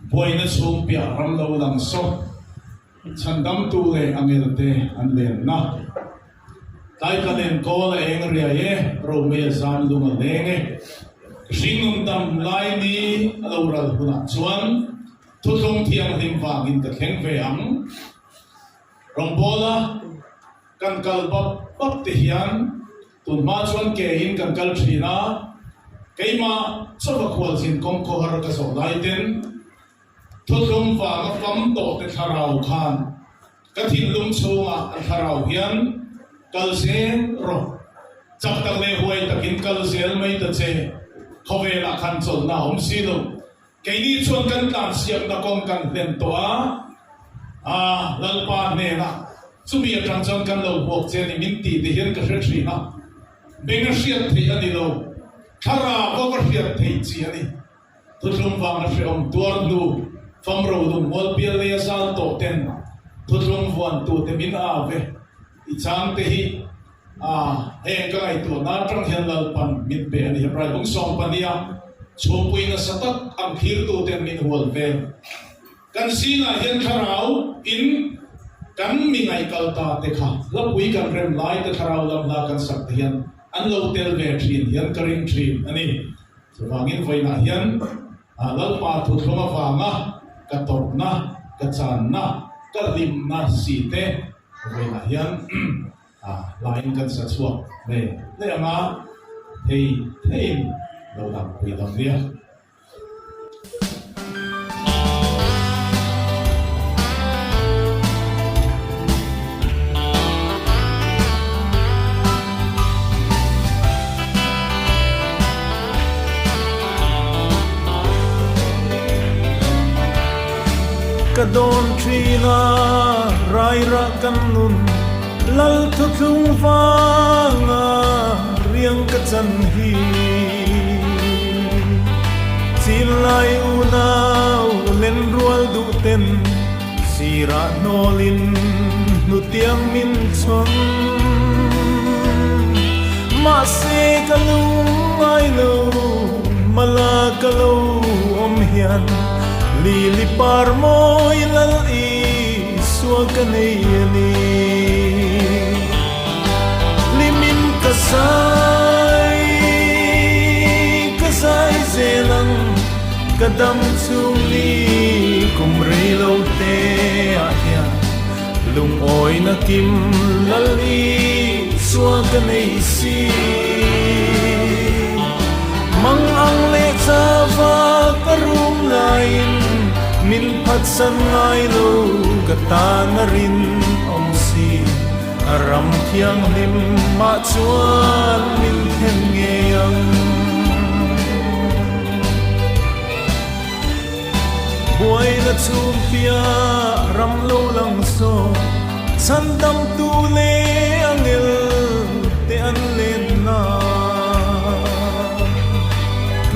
boy na chung pia ram lo lang so chandam tu le angelte anlen na tai kalen ko la eng ria ye ro me zan lu ma lenge ringum dam lai ni alo ral huna chuan thulkhung thiang him wangin ka thleng ve ang rawngbawl kan kal bap te hian tun ma chuan ke in kan kal thina keima chawa khwal sin kong kohhranah ka so lai ten thulkhung wanga pam to te Thlarau khan ka thin lum chunga an Thlarau hian kal sen ro chak tak le huai takin kal zel mai ta che khowela khan chol na hom si lo keini chuan kan tan siam na kong kan len to Lalpa ne na chumi atang chon kan lo bok che ni min ti te hian ka hre thri na benga hriat thei ani lo Thlarau ko hriat thei chi ani thulkhung wanga hre om tuar lu famro lu mol pial le sal to ten thulkhung wan tu te min ave i chang te hi heng ka ai tu na tang hian Lalpan mit pe ani hebrai bung song pania chhopui na satak ang khir tu ten min hol vel kan sina hian Thlarau in kan mingai kalta te kha lapui kan rem lai te Thlarau lam la kan sak hian an lo tel ve thin hian karing thin ani wangin voina hian Lalpa thulkhung wanga ka top na ka chan na ka lim na si te voina hian lain kan sa chuak le anga thei lo dam pui dam ria Kadon trina rai ra kan nun lal thulkhung wanga riang ka chan hi chin lai unau len rual du ten sira nolin nu tiang min chon ma se kalung ai lo mala kalo om hian lili par moi lal i suwa kanay ani limin kasay zelang kadam chuli kumrei lo te ahya lung oi na kim lal i suwa kanay si mang ang le chawa karum lain min phat san ngai lo kata na rin om si aram thiang lim ma chuan min them nge ang buai na chum pia ram lo lang so san dam tu le angel te an len na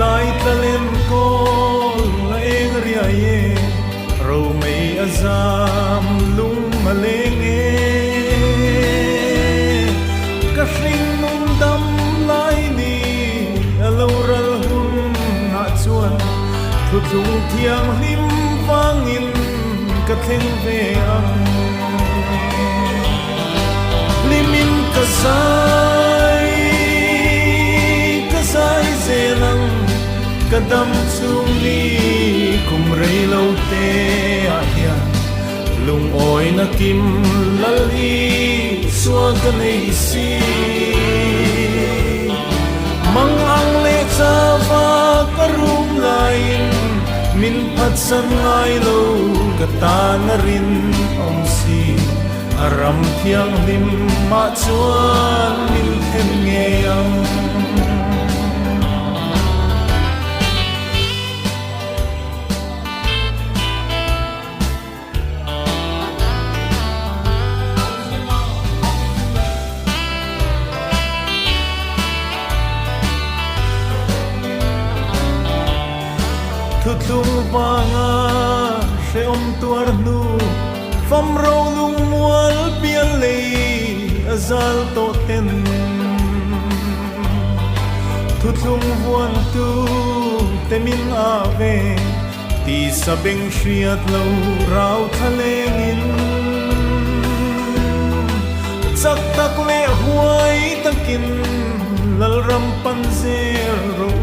lai talen ko la eng ria ye ro mei azam lung malenge ka hring nung dam lai ni alo ral hun na chuan thulkhung thiang hlim wangin ka thleng ve ang limin kasai zelang kadam chungli kumrei lo te ahya lung oi na kim lali suwa kanay si mang ang le chawa karum lain min phat san ngai lo kata na rin om si aram thiang lim ma chuan min them nge ang thutlung wanga se om tuar nu fam ro lung mual pian le azal to ten thutlung vuan tu temin ave ti sabeng hriat lo rau thalengin chak tak le huai takin lalram panzer ro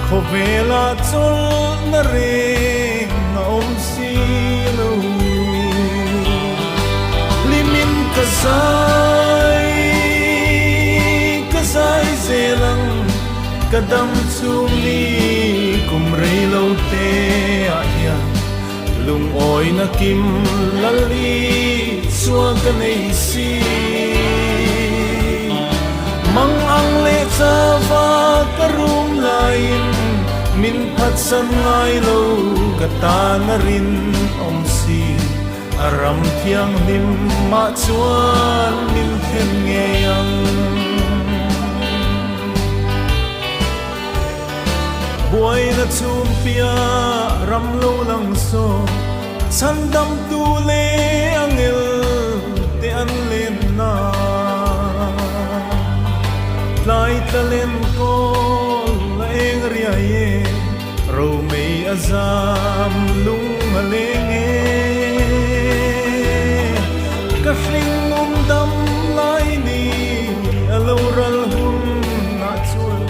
khovela chol na re na om si lo limin kazai zelang kadam chumi kum rei lo te ahia lung oi na kim lali chua ka nei si mang ang le chawa karum lain min phat san ngai lo kata na rin om si aram thiang nim ma chuan min then nge yang buai na chum pia ram lo lang so chan dam tu le angel te an len na lai talen ko la eng ria ye ro mei azam lung alenge ka hring dam lai ni alo ral hum na chul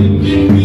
in